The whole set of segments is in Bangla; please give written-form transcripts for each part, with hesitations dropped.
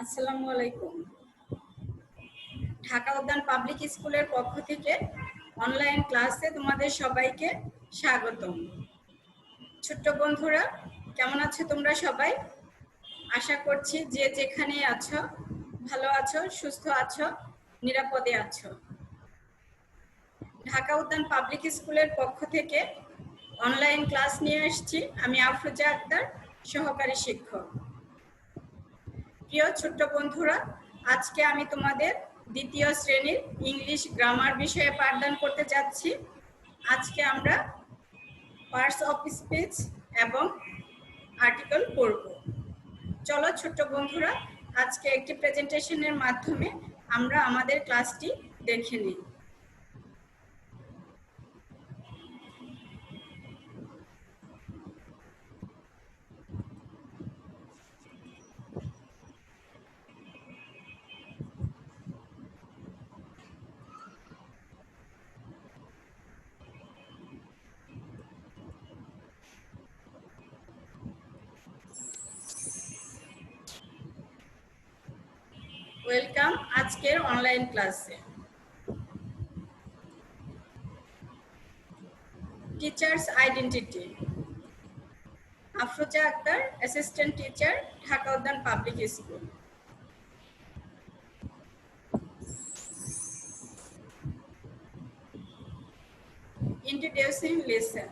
আসসালামু আলাইকুম। ঢাকা উদ্যান পাবলিক স্কুলের পক্ষ থেকে অনলাইন ক্লাসে তোমাদের সবাইকে স্বাগতম। ছোট্ট বন্ধুরা, কেমন আছো তোমরা সবাই? আশা করছি যে যেখানে আছো ভালো আছো, সুস্থ আছো, নিরাপদে আছো। ঢাকা উদ্যান পাবলিক স্কুলের পক্ষ থেকে অনলাইন ক্লাস নিয়ে এসেছি আমি আফরোজা আক্তার, সহকারী শিক্ষক। প্রিয় ছোট্ট বন্ধুরা, আজকে আমি তোমাদের দ্বিতীয় শ্রেণীর ইংলিশ গ্রামার বিষয়ে পাঠদান করতে যাচ্ছি। আজকে আমরা পার্টস অফ স্পিচ এবং আর্টিকেল পড়ব। চলো ছোট্ট বন্ধুরা, আজকে একটি প্রেজেন্টেশনের মাধ্যমে আমরা আমাদের ক্লাসটি দেখে নিই। ওয়েলকাম আজকের অনলাইন ক্লাসে। Teachers identity. Afroza Akter, assistant teacher, Dhaka Udyan public school. Introducing lesson.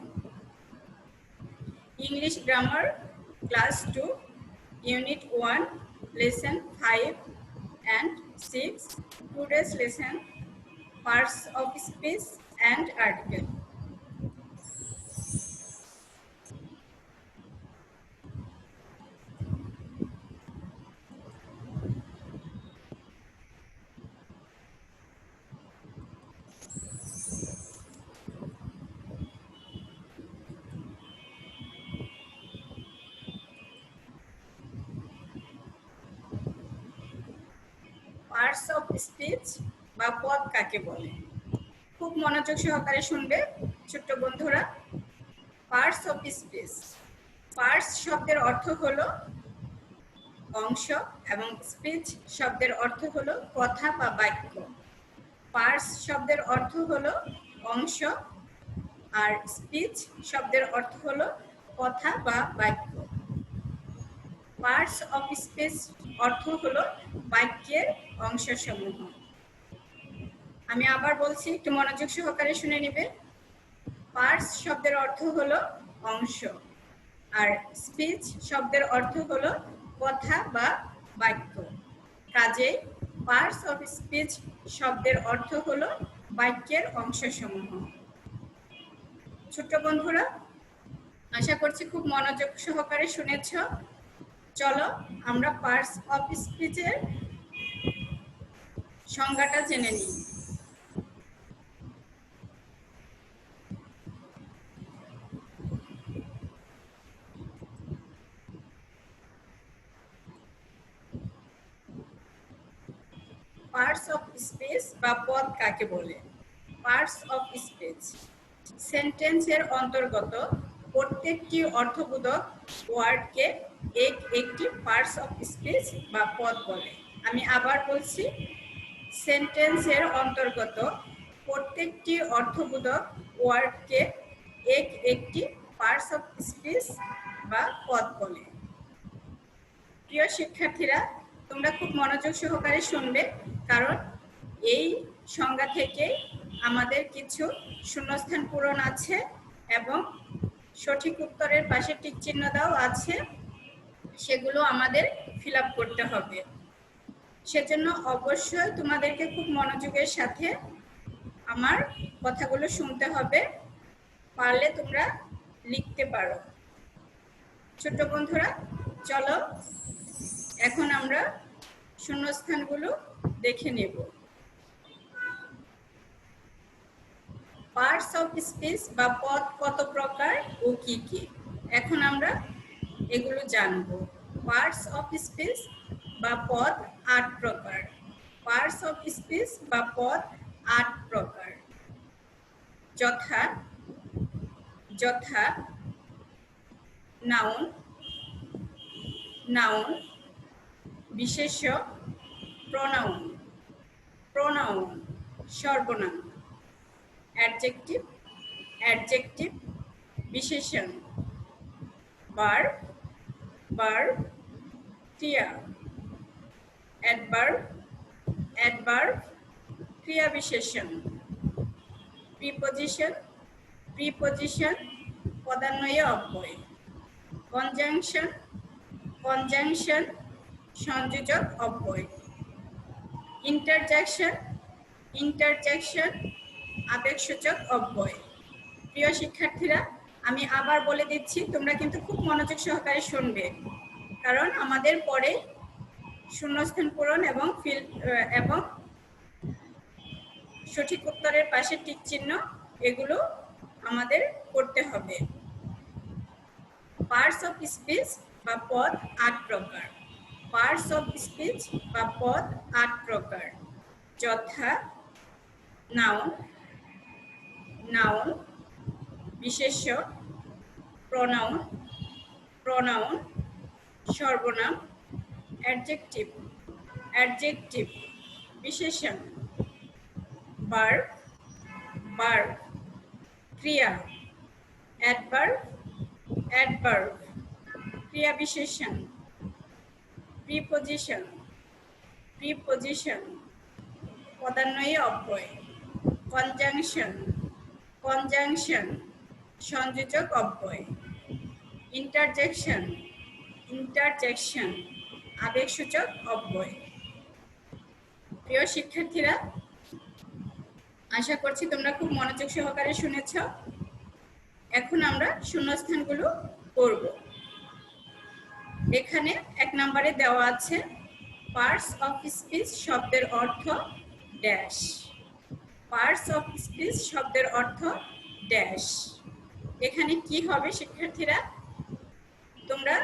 English Grammar, Class 2, Unit 1, Lesson 5 and 6. Today's lesson, Parts of Speech and Article. Parts of speech বা পদ কাকে বলে? খুব মনোযোগ সহকারে শুনবে ছোট্ট বন্ধুরা। Parts of speech. পার্টস শব্দের অর্থ হলো অংশ এবং স্পিচ শব্দের অর্থ হলো কথা বা বাক্য। পার্টস শব্দের অর্থ হলো অংশ আর স্পিচ শব্দের অর্থ হলো কথা বা বাক্য। পার্টস অফ স্পিচ অর্থ হলো বাক্যের অংশসমূহ। আমি আবার বলছি, একটু মনোযোগ সহকারে শুনে নিবে। পার্টস শব্দের অর্থ হলো অংশ আর স্পিচ শব্দের অর্থ হলো কথা বা বাক্য। কাজেই পার্টস অফ স্পিচ শব্দের অর্থ হলো বাক্যের অংশসমূহ। ছোট্ট বন্ধুরা, আশা করছি খুব মনোযোগ সহকারে শুনেছ। চলো আমরা পার্টস অফ স্পিচের সংজ্ঞাটা জেনে নিই। পার্টস অফ স্পিচ বা পদ কাকে বলে? পার্টস অফ স্পিচ সেন্টেন্সের অন্তর্গত প্রত্যেকটি অর্থবোধক ওয়ার্ডকে একটি পার্টস অফ স্পিচ বা পদ বলে। আমি আবার বলছি, সেন্টেন্সের অন্তর্গত প্রত্যেকটি অর্থবোধক ওয়ার্ডকে একটি পার্টস অফ স্পিচ বা পদ বলে। প্রিয় শিক্ষার্থীরা, তোমরা খুব মনোযোগ সহকারে শুনবে, কারণ এই সংজ্ঞা থেকে আমাদের কিছু শূন্যস্থান পূরণ আছে এবং সঠিক উত্তরের পাশে টিক চিহ্ন দাও আছে, সেগুলো আমাদের ফিল আপ করতে হবে। সেজন্য অবশ্যই তোমাদেরকে খুব মনোযোগের সাথে আমার কথাগুলো শুনতে হবে, পারলে তোমরা লিখতে পারো। ছোট্ট বন্ধুরা, চলো এখন আমরা শূন্যস্থানগুলো দেখে নেব। পার্টস অফ স্পিচ বা পদ কত প্রকার ও কি কি, এখন আমরা এগুলো জানব। পার্টস অফ স্পিচ বা পদ 8 প্রকার। পার্টস অফ স্পিচ বা পদ 8 প্রকার, যথা যথা নাউন, নাউন, বিশেষ্য প্রোনাউন, প্রোনাউন সর্বনাম, অ্যাডজেক্টিভ, অ্যাডজেক্টিভ বিশেষণ, ভার্ব, ভার্ব ক্রিয়া, অ্যাডভার্ব, অ্যাডভার্ব ক্রিয়া বিশেষণ, প্রিপজিশন, প্রিপজিশন পদান্বয়ে অব্যয়, কনজাংশন, কনজাংশন সংযোজক অব্যয়, ইন্টারজেকশন, ইন্টারজেকশন আবেগসূচক অব্যয়। প্রিয় শিক্ষার্থীরা, আমি আবার বলে দিচ্ছি, তোমরা কিন্তু খুব মনোযোগ সহকারে শুনবে, কারণ আমাদের পরে শূন্যস্থান পূরণ এবং এবং সঠিক উত্তরের পাশে টিক চিহ্ন এগুলো আমাদের করতে হবে। পার্টস অফ স্পিচ বা পদ 8 প্রকার। পার্টস অফ স্পিচ বা পদ 8 প্রকার, যথা নাউন, নাউন বিশেষ্য, প্রোনাউন, প্রোনাউন সর্বনাম, অ্যাডজেক্টিভ, অ্যাডজেক্টিভ বিশেষণ, ভার্ব, ভার্ব ক্রিয়া, অ্যাডভার্ব, অ্যাডভার্ব ক্রিয়া বিশেষণ, প্রিপজিশন, প্রিপজিশন পদান্বয়ে অব্যয়, কনজাংশন, কনজাংশন সংযোজক অব্যয়, ইন্টারজেকশন, ইন্টারজেকশন আবেগসূচক অব্যয়। প্রিয় শিক্ষার্থীরা, আশা করছি তোমরা খুব মনোযোগ সহকারে শুনেছ। এখন আমরা শূন্যস্থানগুলো করব। এখানে 1 নম্বরে দেওয়া আছে পার্টস অফ স্পিচ শব্দের অর্থ ড্যাশ। পার্টস অফ স্পিচ শব্দের অর্থ ড্যাশ। এখানে কি হবে শিক্ষার্থীরা? তোমরা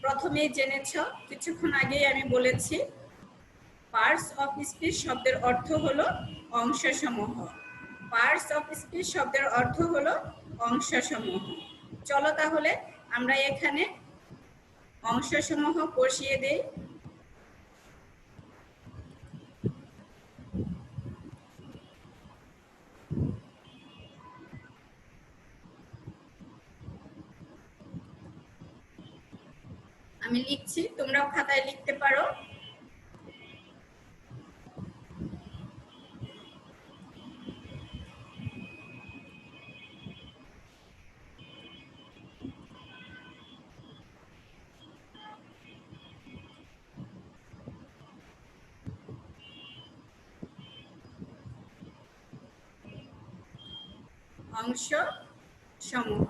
প্রথমেই জেনেছ, কিছুক্ষণ আগেই আমি বলেছি, পার্টস অফ স্পিচ শব্দের অর্থ হলো অংশসমূহ। পার্টস অফ স্পিচ শব্দের অর্থ হলো অংশসমূহ। চলো তাহলে আমরা এখানে অংশসমূহ বসিয়ে দেই। আমি লিখছি, তোমরাও খাতায় লিখতে পারো। অংশ সমূহ,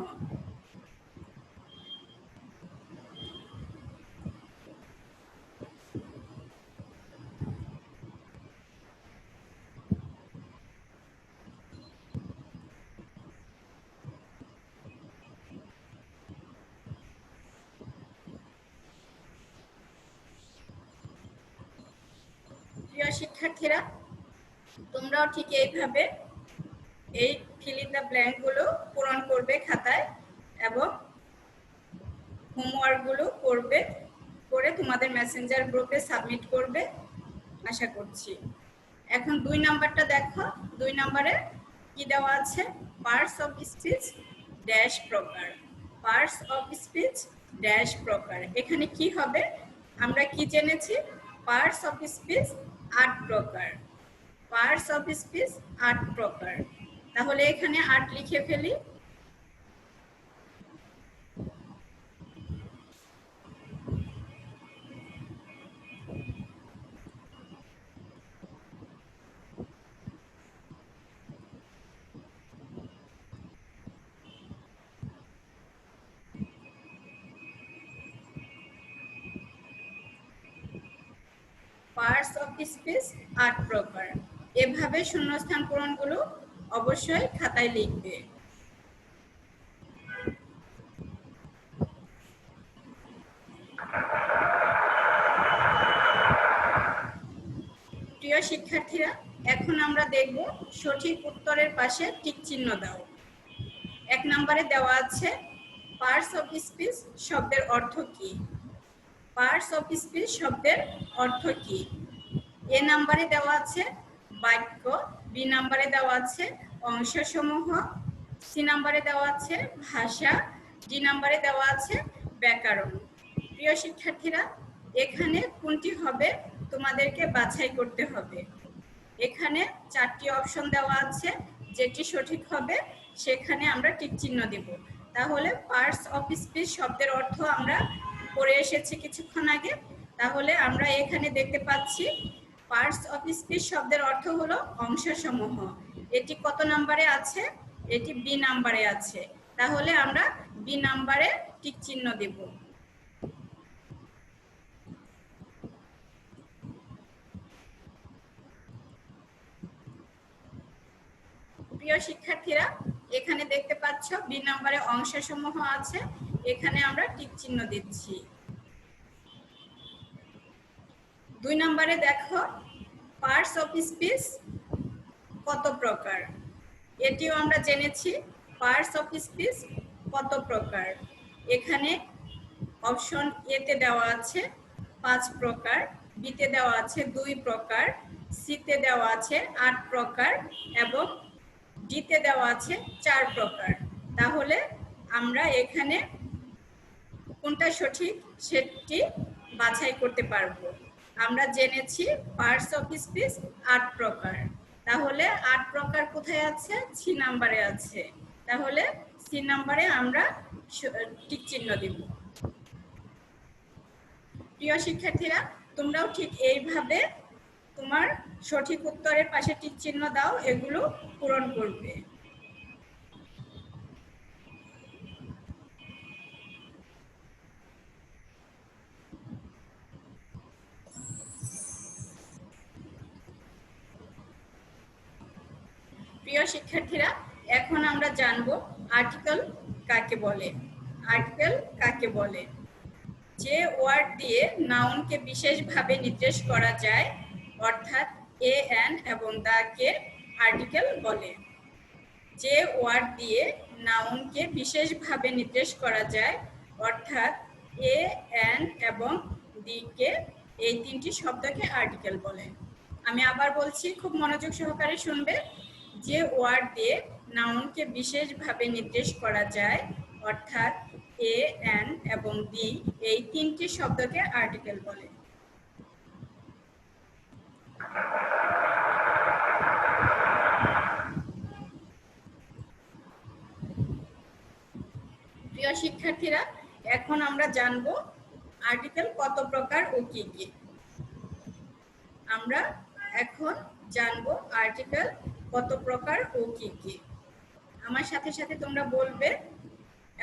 প্রিয় শিক্ষার্থীরা, তোমরাও ঠিক এইভাবে এই ফিল ইন দ্য ব্ল্যাঙ্ক গুলো পূরণ করবে খাতায় এবং হোমওয়ার্ক গুলো করবে, করে তোমাদের মেসেঞ্জার গ্রুপে সাবমিট করবে আশা করছি। এখন 2 নাম্বারটা দেখো। 2 নম্বরে কি দেওয়া আছে? পার্টস অফ স্পিচ ড্যাশ প্রকার। পার্টস অফ স্পিচ ড্যাশ প্রকার। এখানে কি হবে? আমরা কি জেনেছি? পার্টস অফ স্পিচ 8 প্রকার। পার্টস অফ স্পিচ 8 প্রকার। তাহলে এখানে 8 লিখে ফেলি। পার্টস অফ স্পিচ 8 প্রকার। এভাবে শূন্যস্থান পূরণগুলো অবশ্যই খাতায় লিখবে। প্রিয় শিক্ষার্থীরা, এখন আমরা দেখব সঠিক উত্তরের পাশে টিক চিহ্ন দাও। 1 নম্বরে দেওয়া আছে পার্টস অফ স্পিচ শব্দের অর্থ কি? পার্টস অফ স্পিচ শব্দের অর্থ কি? এ নাম্বারে দেওয়া আছে বাক্য, বি নাম্বারে দেওয়া আছে অংশসমূহ, সি নাম্বারে দেওয়া আছে ভাষা, ডি নাম্বারে দেওয়া আছে ব্যাকরণ। প্রিয় শিক্ষার্থীরা, এখানে কোনটি হবে তোমাদেরকে বাছাই করতে হবে। এখানে 4টি অপশন দেওয়া আছে, যেটি সঠিক হবে সেখানে আমরা টিক চিহ্ন দেব। তাহলে পার্টস অফ স্পিচ শব্দের অর্থ আমরা পড়ে এসেছি কিছুক্ষণ আগে। তাহলে আমরা এখানে দেখতে পাচ্ছি পার্টস অফ স্পিচ শব্দের অর্থ হলো অংশসমূহ। এটি কত নাম্বারে আছে? এটি বি নাম্বারে আছে। তাহলে আমরা বি নাম্বারে টিক চিহ্ন দেব। প্রিয় শিক্ষার্থীরা, এখানে দেখতে পাচ্ছ বি নাম্বারে অংশসমূহ আছে, এখানে আমরা টিক চিহ্ন দিচ্ছি। 2 নম্বরে দেখো পার্টস অফ স্পিচ কত প্রকার। এটিও আমরা জেনেছি পার্টস অফ স্পিচ কত প্রকার। এখানে অপশন এ তে দেওয়া আছে 5 প্রকার, বি তে দেওয়া আছে 2 প্রকার, সি তে দেওয়া আছে 8 প্রকার এবং ডি তে দেওয়া আছে 4 প্রকার। তাহলে আমরা এখানে কোনটা সঠিক সেটি বাছাই করতে পারবো। আমরা জেনেছি পার্টস অফ স্পিচ 8 প্রকার। তাহলে 8 প্রকার কোথায় আছে? সি নাম্বারে আছে। তাহলে সি নাম্বারে আমরা টিক চিহ্ন দিব। প্রিয় শিক্ষার্থীরা, তোমরাও ঠিক এইভাবে তোমার সঠিক উত্তরের পাশে টিক চিহ্ন দাও, এগুলো পূরণ করবে। প্রিয় শিক্ষার্থীরা, এখন আমরা জানবো আর্টিকেল কাকে বলে। আর্টিকেল কাকে বলে? যে ওয়ার্ড দিয়ে নাউনকে বিশেষভাবে নির্দেশ করা যায়, অর্থাৎ এ, এন এবং দা কে আর্টিকেল বলে। যে ওয়ার্ড দিয়ে নাউনকে বিশেষভাবে নির্দেশ করা যায়, অর্থাৎ এ, এন এবং দি কে, এই 3টি শব্দকে আর্টিকেল বলে। আমি আবার বলছি, খুব মনোযোগ সহকারে শুনবে। যে ওয়ার্ড দিয়ে নাউনকে বিশেষভাবে নির্দেশ করা যায়, অর্থাৎ এ, এন এবং দি, এই 3টি শব্দকে আর্টিকেল বলে। প্রিয় শিক্ষার্থীরা, এখন আমরা জানবো আর্টিকেল কত প্রকার ও কি কি। আমরা এখন জানবো আর্টিকেল কত প্রকার ও কি কি। আমার সাথে সাথে তোমরা বলবে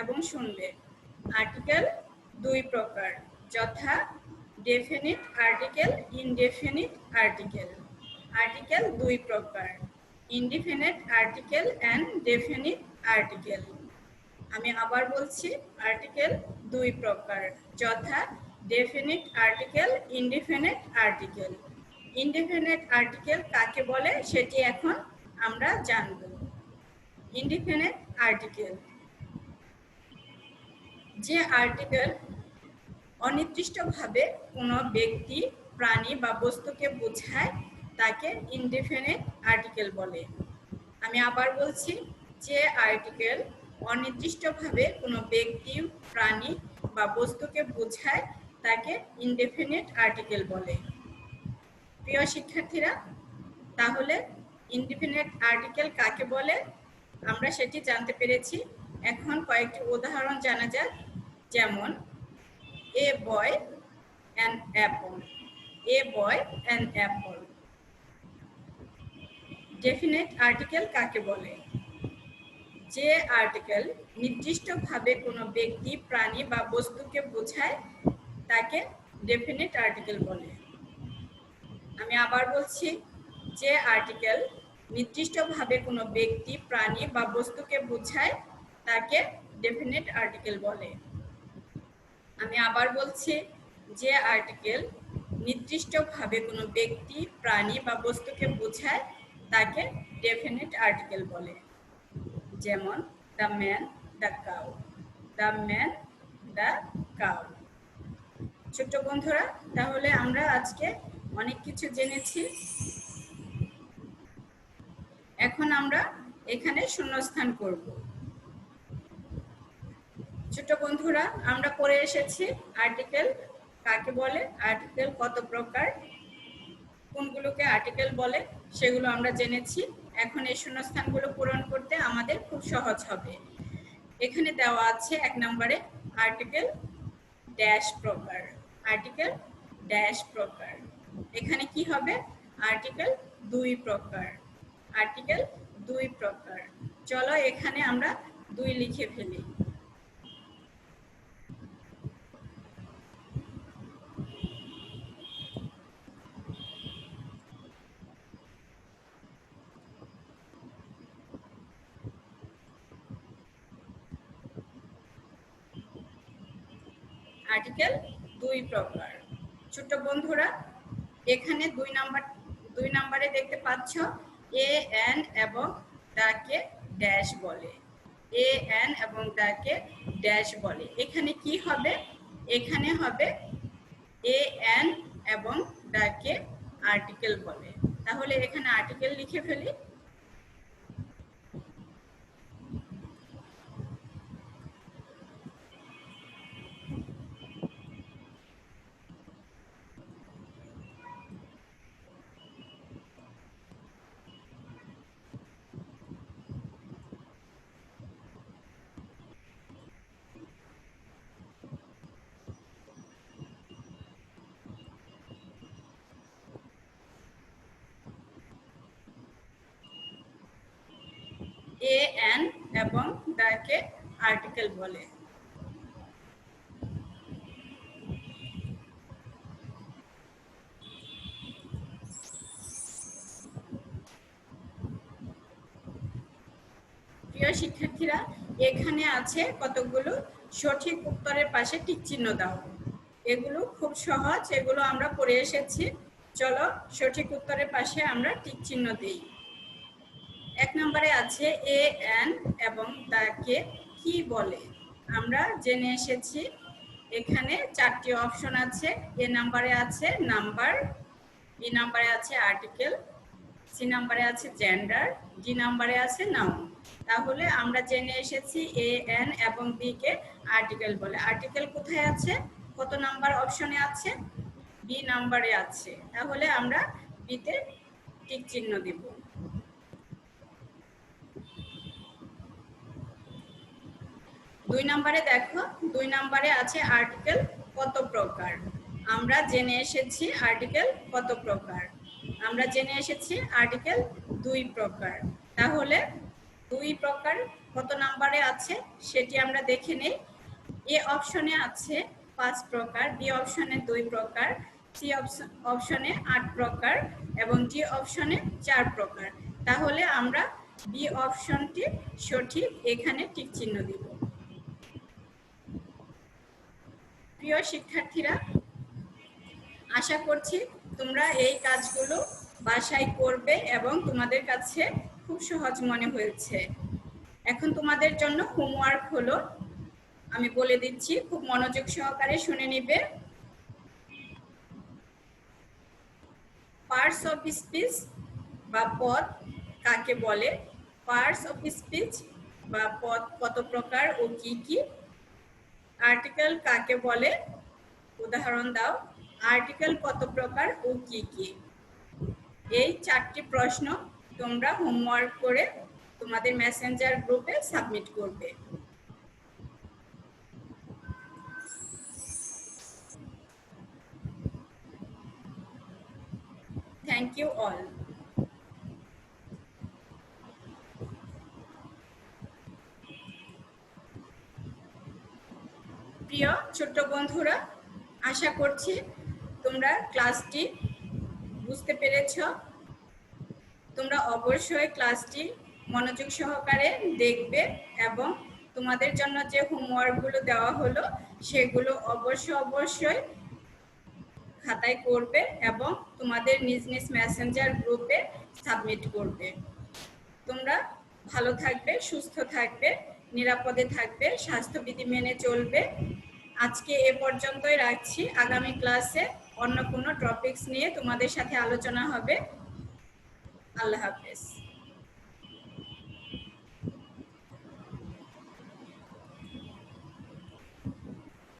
এবং শুনবে। আর্টিকেল 2 প্রকার, যথা definite article, indefinite article. Article 2 প্রকার, indefinite article and definite article. আমি আবার বলছি, আর্টিকেল 2 প্রকার, যথা definite article, indefinite article. Indefinite article কাকে বলে সেটি এখন আমরা জানব। ইনডিফিনিট আর্টিকেল, যে আর্টিকেল অনির্দিষ্টভাবে কোনো ব্যক্তি, প্রাণী বা বস্তুকে বোঝায় তাকে ইনডিফিনিট আর্টিকেল বলে। আমি আবার বলছি, যে আর্টিকেল অনির্দিষ্টভাবে কোনো ব্যক্তি, প্রাণী বা বস্তুকে বোঝায় তাকে ইনডেফিনিট আর্টিকেল বলে। প্রিয় শিক্ষার্থীরা, তাহলে ইনডিফিনিট আর্টিকেল কাকে বলে আমরা সেটি জানতে পেরেছি। এখন কয়েকটি উদাহরণ জানা যাক, যেমন a boy an apple. A boy an apple. Definite article কাকে বলে? যে আর্টিকেল নির্দিষ্টভাবে কোনো ব্যক্তি, প্রাণী বা বস্তুকে বোঝায় তাকে ডেফিনিট আর্টিকেল বলে। আমি আবার বলছি, যে আর্টিকেল নির্দিষ্টভাবে কোনো ব্যক্তি, প্রাণী বা বস্তুকে বোঝায় তাকে ডেফিনিট আর্টিকেল বলে। আমি আবার বলছি, যে আর্টিকেল নির্দিষ্টভাবে কোনো ব্যক্তি, প্রাণী বা বস্তুকে বোঝায় তাকে ডেফিনিট আর্টিকেল বলে। যেমন the man, the cow. The man, the cow. ছোট্ট বন্ধুরা, তাহলে আমরা আজকে অনেক কিছু জেনেছি। এখন আমরা এখানে শূন্যস্থান করব। ছোট বন্ধুরা, আমরা পড়ে এসেছি আর্টিকেল কাকে বলে, আর্টিকেল কত প্রকার, কোনগুলোকে আর্টিকেল বলে সেগুলো আমরা জেনেছি। এখন এই শূন্যস্থানগুলো পূরণ করতে আমাদের খুব সহজ হবে। এখানে দেওয়া আছে 1 নম্বরে আর্টিকেল ড্যাশ প্রকার, আর্টিকেল ড্যাশ প্রকার। এখানে কি হবে? আর্টিকেল 2 প্রকার, আর্টিকেল 2 প্রকার। চলো এখানে আমরা 2 লিখে ফেলি। আর্টিকেল 2 প্রকার। ছোট বন্ধুরা, এখানে 2 নম্বরে দেখতে পাচ্ছ এ এন এবং তাকে ড্যাশ বলে, এ এন এবং তাকে ড্যাশ বলে। এখানে কি হবে? এখানে হবে এ এন এবং তাকে আর্টিকেল বলে। তাহলে এখানে আর্টিকেল লিখে ফেলি। এ এন এবং তাকে আর্টিকেল বলে। প্রিয় শিক্ষার্থীরা, এখানে আছে কতগুলো সঠিক উত্তরের পাশে টিক চিহ্ন দাও। এগুলো খুব সহজ, এগুলো আমরা পড়ে এসেছি। চলো সঠিক উত্তরের পাশে আমরা টিক চিহ্ন দিই। 1 নম্বরে আছে এ এন এবং তাকে কি বলে। আমরা জেনে এসেছি এখানে 4টি অপশন আছে। এ নম্বরে আছে নাম্বার, বি নম্বরে আছে আর্টিকেল, সি নম্বরে আছে জেন্ডার, ডি নম্বরে আছে নাউন। তাহলে আমরা জেনে এসেছি এ এন এবং বি কে আর্টিকেল বলে। আর্টিকেল কোথায় আছে? কত নাম্বার অপশনে আছে? বি নম্বরে আছে। তাহলে আমরা বিতে টিক চিহ্ন দিব। 2 নম্বরে দেখো, 2 নম্বরে আছে আর্টিকেল কত প্রকার। আমরা জেনে এসেছি আর্টিকেল কত প্রকার। আমরা জেনে এসেছি আর্টিকেল 2 প্রকার। তাহলে 2 প্রকার কত নম্বরে আছে সেটি আমরা দেখে নেই। এ অপশনে আছে 5 প্রকার, বি অপশনে 2 প্রকার, সি অপশনে 8 প্রকার এবং ডি অপশনে 4 প্রকার। তাহলে আমরা বি অপশনটি সঠিক, এখানে টিক চিহ্ন দিব। প্রিয় শিক্ষার্থীরা, আশা করছি তোমরা এই কাজগুলো বাসায় করবে এবং তোমাদের কাছে খুব সহজ মনে হয়েছে। এখন তোমাদের জন্য হোমওয়ার্ক হলো, আমি বলে দিচ্ছি, খুব মনোযোগ সহকারে শুনে নিবে। পার্টস অফ স্পিচ বা পদ কাকে বলে, পার্টস অফ স্পিচ বা পদ কত প্রকার ও কি কি, আর্টিকেল কাকে বলে, উদাহরণ দাও, আর্টিকেল কত প্রকার ও কি কি। এই 4টি প্রশ্ন তোমরা হোমওয়ার্ক করে তোমাদের মেসেঞ্জার গ্রুপে সাবমিট করবে। Thank you all. প্রিয় ছোট্ট বন্ধুরা, আশা করছি তোমরা ক্লাসটি বুঝতে পেরেছ। তোমরা অবশ্যই ক্লাসটি মনোযোগ সহকারে দেখবে এবং তোমাদের জন্য যে হোমওয়ার্কগুলো দেওয়া হলো সেগুলো অবশ্যই খাতায় করবে এবং তোমাদের নিজ নিজ মেসেঞ্জার গ্রুপে সাবমিট করবে। তোমরা ভালো থাকবে, সুস্থ থাকবে, নিরাপদে থাকবে, স্বাস্থ্যবিধি মেনে চলবে। আজকে এ পর্যন্তই রাখছি। আগামী ক্লাসে অন্য কোনো টপিকস নিয়ে তোমাদের সাথে আলোচনা হবে। আল্লাহ হাফেজ।